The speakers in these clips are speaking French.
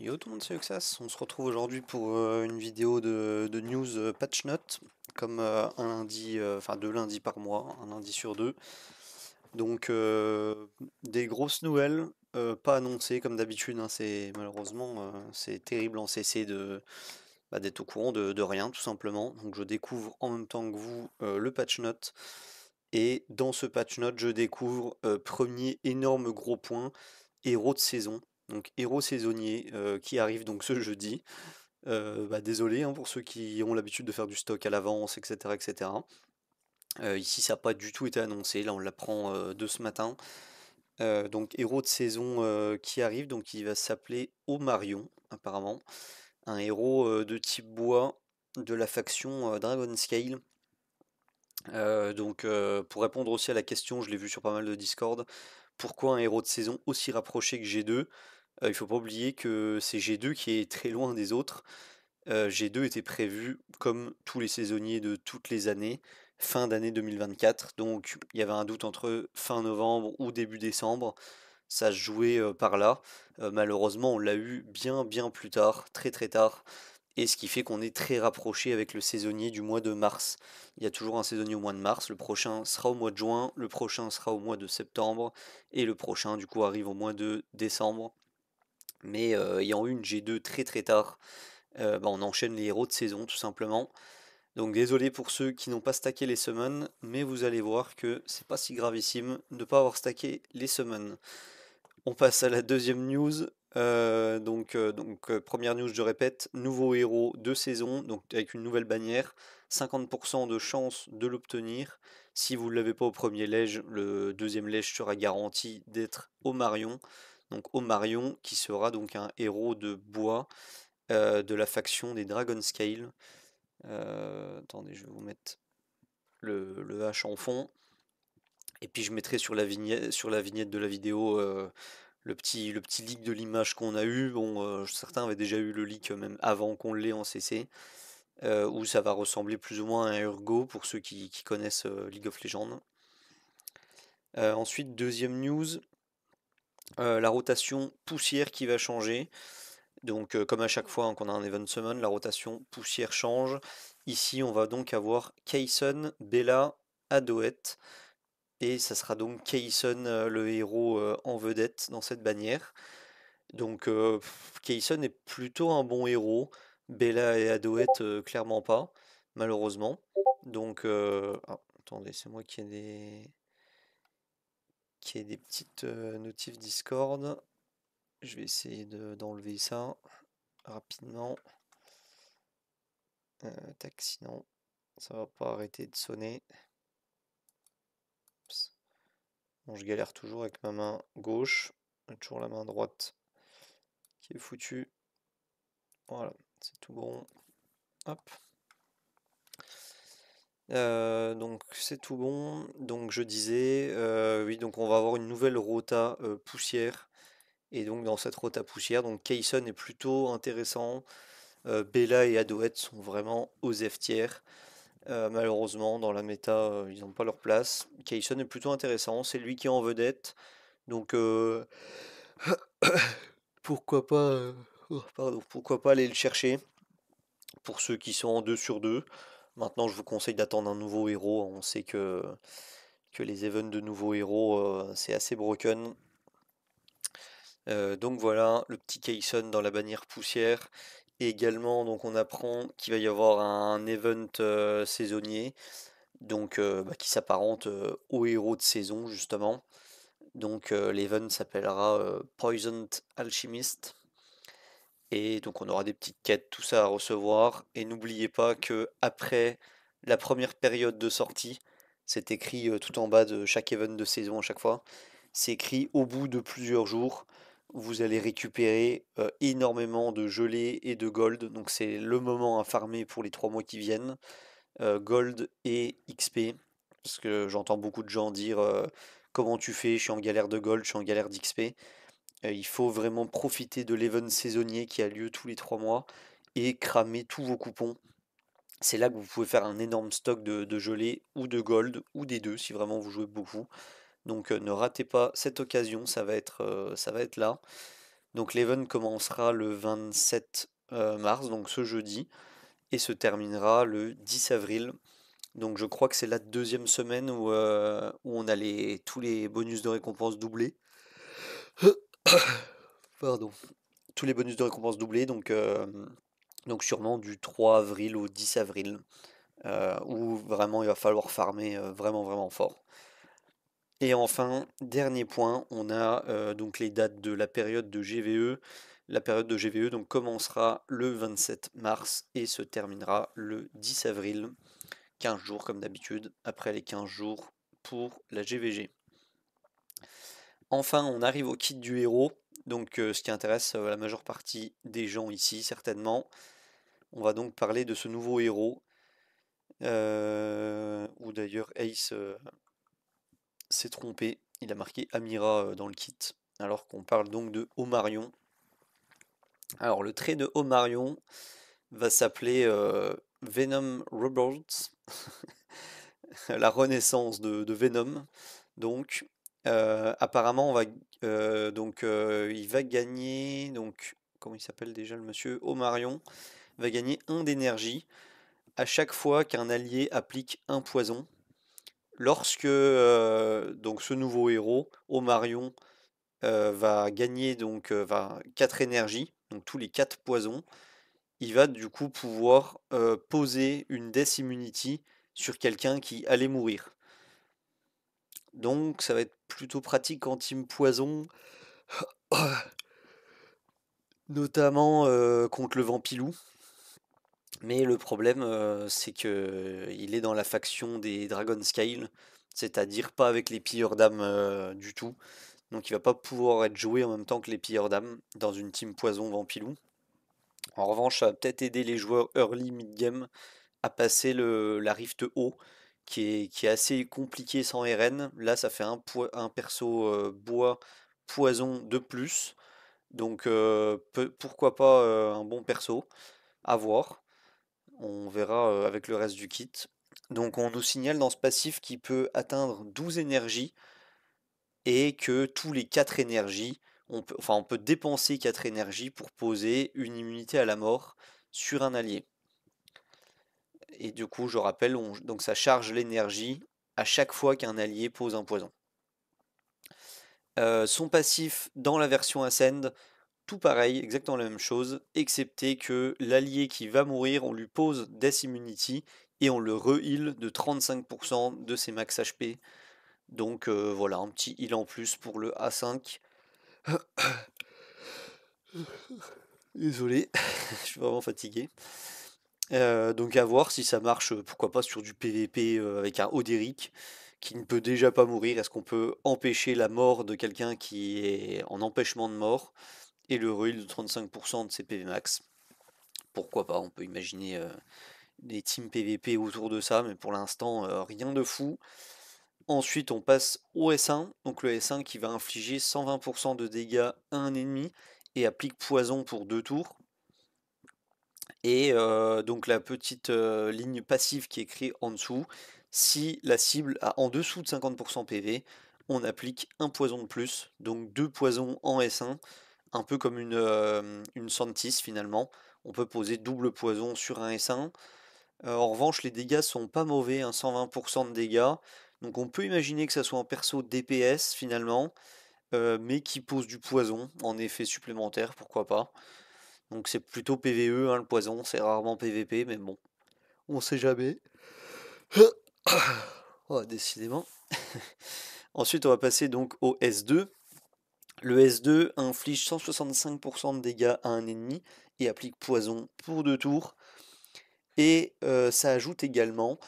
Yo tout le monde, c'est Uxas. On se retrouve aujourd'hui pour une vidéo de news patch note, comme un lundi, enfin 2 lundis par mois, un lundi sur deux. Donc des grosses nouvelles, pas annoncées comme d'habitude, hein, c'est malheureusement c'est terrible en CC d'être au courant de rien tout simplement. Donc je découvre en même temps que vous le patch note. Et dans ce patch note, je découvre premier énorme gros point, héros de saison. Donc héros saisonnier qui arrive donc ce jeudi. Désolé hein, pour ceux qui ont l'habitude de faire du stock à l'avance, etc. etc. Ici ça n'a pas du tout été annoncé, là on l'apprend de ce matin. Donc héros de saison qui arrive, donc il va s'appeler Omarion apparemment. Un héros de type bois de la faction Dragon Scale. Pour répondre aussi à la question, je l'ai vu sur pas mal de Discord, pourquoi un héros de saison aussi rapproché que G2? Il faut pas oublier que c'est G2 qui est très loin des autres. G2 était prévu, comme tous les saisonniers de toutes les années, fin d'année 2024. Donc il y avait un doute entre fin novembre ou début décembre. Ça se jouait par là. Malheureusement, on l'a eu bien bien plus tard, très très tard. Et ce qui fait qu'on est très rapproché avec le saisonnier du mois de mars. Il y a toujours un saisonnier au mois de mars, le prochain sera au mois de juin, le prochain sera au mois de septembre, et le prochain du coup arrive au mois de décembre. Mais ayant eu une G2 très très tard, on enchaîne les héros de saison tout simplement. Donc désolé pour ceux qui n'ont pas stacké les summons, mais vous allez voir que c'est pas si gravissime de ne pas avoir stacké les summons. On passe à la deuxième news. Première news, je répète, nouveau héros de saison, donc avec une nouvelle bannière, 50% de chance de l'obtenir. Si vous ne l'avez pas au premier lège, le deuxième lège sera garanti d'être Omarion. Donc Omarion qui sera donc un héros de bois de la faction des Dragon Scale. Attendez, je vais vous mettre le H en fond. Et puis je mettrai sur la vignette de la vidéo le petit leak de l'image qu'on a eu. Bon, certains avaient déjà eu le leak même avant qu'on l'ait en CC, où ça va ressembler plus ou moins à un Urgot pour ceux qui connaissent League of Legends. Ensuite, deuxième news, la rotation poussière qui va changer. Donc, comme à chaque fois hein, qu'on a un event summon, la rotation poussière change. Ici, on va donc avoir Kayson, Bella, Adoet. Et ça sera donc Kayson, le héros en vedette dans cette bannière. Donc Kayson est plutôt un bon héros. Bella et Adoet, clairement pas, malheureusement. Donc, attendez, c'est moi qui ai des petites notifs Discord. Je vais essayer d'enlever ça rapidement. Tac, sinon ça va pas arrêter de sonner. Oups. Bon, je galère toujours avec ma main gauche. J'ai toujours la main droite qui est foutue. Voilà, c'est tout bon. Hop. Donc c'est tout bon. Donc je disais, oui, donc on va avoir une nouvelle rota poussière. Et donc dans cette rota poussière, donc Kayson est plutôt intéressant. Bella et Adoet sont vraiment aux F tiers. Malheureusement, dans la méta, ils n'ont pas leur place. Kayson est plutôt intéressant, c'est lui qui est en vedette. Donc pourquoi pas, pourquoi pas aller le chercher pour ceux qui sont en 2 sur 2. Maintenant, je vous conseille d'attendre un nouveau héros. On sait que les events de nouveaux héros, c'est assez broken. Donc voilà, le petit Kayson dans la bannière poussière. Et également, donc on apprend qu'il va y avoir un event saisonnier, donc qui s'apparente au héros de saison justement. Donc l'event s'appellera Poisoned Alchemist. Et donc on aura des petites quêtes, tout ça à recevoir. Et n'oubliez pas que après la première période de sortie, c'est écrit tout en bas de chaque event de saison à chaque fois, c'est écrit au bout de plusieurs jours, vous allez récupérer énormément de gelées et de gold. Donc c'est le moment à farmer pour les 3 mois qui viennent. Gold et XP. Parce que j'entends beaucoup de gens dire comment tu fais, je suis en galère de gold, je suis en galère d'XP. Il faut vraiment profiter de l'event saisonnier qui a lieu tous les 3 mois et cramer tous vos coupons. C'est là que vous pouvez faire un énorme stock de gelée ou de gold ou des deux si vraiment vous jouez beaucoup. Donc ne ratez pas cette occasion, ça va être là. Donc l'event commencera le 27 mars, donc ce jeudi, et se terminera le 10 avril. Donc je crois que c'est la deuxième semaine où on a tous les bonus de récompense doublés. Pardon. Tous les bonus de récompense doublés, donc sûrement du 3 avril au 10 avril, où vraiment il va falloir farmer vraiment vraiment fort. Et enfin, dernier point, on a donc les dates de la période de GVE. La période de GVE donc commencera le 27 mars et se terminera le 10 avril, 15 jours comme d'habitude, après les 15 jours pour la GVG. Enfin, on arrive au kit du héros, donc ce qui intéresse la majeure partie des gens ici certainement. On va donc parler de ce nouveau héros, où d'ailleurs Ace s'est trompé, il a marqué Amira dans le kit, alors qu'on parle donc de Omarion. Alors le trait de Omarion va s'appeler Venom Rebirth, la renaissance de Venom. Donc apparemment il va gagner, donc comment il s'appelle déjà le monsieur? Omarion va gagner 1 d'énergie à chaque fois qu'un allié applique un poison. Lorsque donc ce nouveau héros, Omarion, va gagner 4 énergies, donc tous les 4 poisons, il va du coup pouvoir poser une Death Immunity sur quelqu'un qui allait mourir. Donc ça va être plutôt pratique en team poison, notamment contre le Vampilou. Mais le problème, c'est que il est dans la faction des Dragon Scale, c'est-à-dire pas avec les pilleurs d'âmes du tout. Donc il va pas pouvoir être joué en même temps que les pilleurs d'âmes dans une team poison Vampilou. En revanche, ça va peut-être aider les joueurs early mid-game à passer la Rift haut, qui est assez compliqué sans RN. Là, ça fait un perso bois poison de plus. Donc pourquoi pas un bon perso à voir. On verra avec le reste du kit. Donc on nous signale dans ce passif qu'il peut atteindre 12 énergies et que tous les 4 énergies, on peut dépenser 4 énergies pour poser une immunité à la mort sur un allié. Et du coup, je rappelle, donc ça charge l'énergie à chaque fois qu'un allié pose un poison. Son passif dans la version Ascend, tout pareil, exactement la même chose, excepté que l'allié qui va mourir, on lui pose Death Immunity et on le re-heal de 35% de ses max HP. Donc voilà, un petit heal en plus pour le A5. Désolé, je suis vraiment fatigué. Donc à voir si ça marche, pourquoi pas sur du PVP avec un Oderic qui ne peut déjà pas mourir. Est-ce qu'on peut empêcher la mort de quelqu'un qui est en empêchement de mort et le reheal de 35% de ses PV max? Pourquoi pas, on peut imaginer des teams PVP autour de ça, mais pour l'instant rien de fou. Ensuite on passe au S1, donc le S1 qui va infliger 120% de dégâts à un ennemi et applique poison pour 2 tours. Et donc la petite ligne passive qui est écrite en dessous, si la cible a en dessous de 50% PV, on applique un poison de plus, donc 2 poisons en S1, un peu comme une Santis finalement. On peut poser double poison sur un S1. En revanche, les dégâts sont pas mauvais, hein, 120% de dégâts. Donc on peut imaginer que ça soit un perso DPS finalement, mais qui pose du poison en effet supplémentaire, pourquoi pas. Donc c'est plutôt PVE, hein, le poison, c'est rarement PVP, mais bon, on sait jamais. Oh, décidément. Ensuite, on va passer donc au S2. Le S2 inflige 165% de dégâts à un ennemi et applique poison pour 2 tours. Et ça ajoute également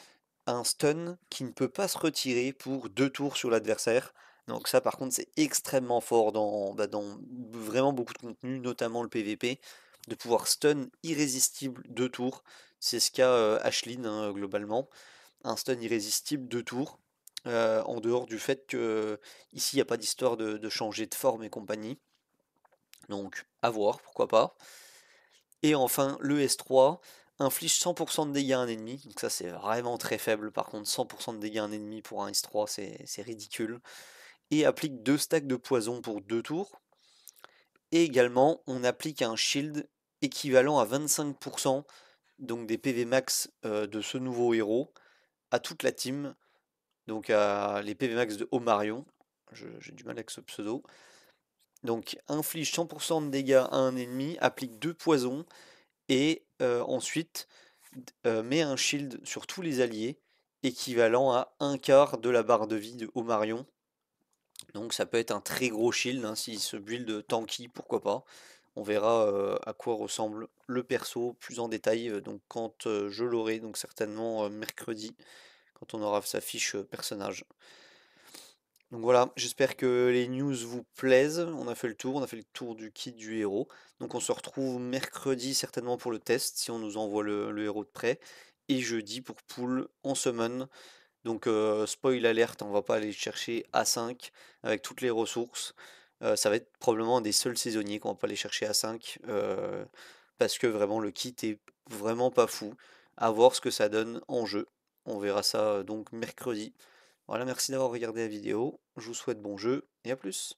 un stun qui ne peut pas se retirer pour 2 tours sur l'adversaire. Donc ça par contre c'est extrêmement fort dans vraiment beaucoup de contenu, notamment le PVP, de pouvoir stun irrésistible 2 tours. C'est ce qu'a Ashlyn hein, globalement. Un stun irrésistible 2 tours. En dehors du fait que ici il n'y a pas d'histoire de changer de forme et compagnie. Donc à voir, pourquoi pas. Et enfin le S3 inflige 100% de dégâts à un ennemi, donc ça c'est vraiment très faible, par contre 100% de dégâts à un ennemi pour un S3 c'est ridicule, et applique 2 stacks de poison pour 2 tours, Et également, on applique un shield équivalent à 25% donc des PV max de ce nouveau héros à toute la team, donc à les PV max de Omarion. J'ai du mal avec ce pseudo. Donc inflige 100% de dégâts à un ennemi, applique 2 poisons et ensuite met un shield sur tous les alliés équivalent à un quart de la barre de vie de Omarion. Donc ça peut être un très gros shield, hein, si ce build tanky, pourquoi pas. On verra à quoi ressemble le perso plus en détail donc quand je l'aurai, donc certainement mercredi, quand on aura sa fiche personnage. Donc voilà, j'espère que les news vous plaisent. On a fait le tour, on a fait le tour du kit du héros. Donc on se retrouve mercredi certainement pour le test, si on nous envoie le héros de prêt. Et jeudi pour pool en summon. Donc spoil alerte, on va pas aller chercher A5 avec toutes les ressources. Ça va être probablement un des seuls saisonniers qu'on va pas aller chercher A5. Parce que vraiment le kit est vraiment pas fou. À voir ce que ça donne en jeu. On verra ça donc mercredi. Voilà, merci d'avoir regardé la vidéo. Je vous souhaite bon jeu et à plus.